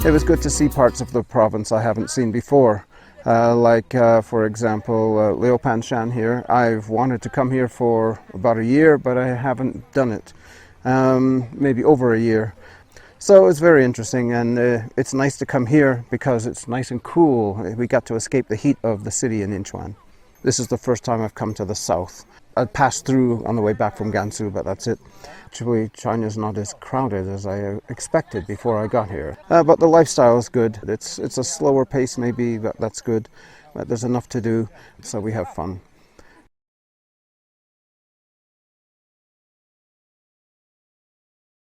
It was good to see parts of the province I haven't seen before. For example, Liupanshan here. I've wanted to come here for about a year, but I haven't done it. Maybe over a year. So it's very interesting, and it's nice to come here because it's nice and cool. We got to escape the heat of the city in Incheon. This is the first time I've come to the south. I passed through on the way back from Gansu, but that's it. Actually, China's not as crowded as I expected before I got here. But the lifestyle is good. It's a slower pace maybe, but that's good. But there's enough to do, so we have fun.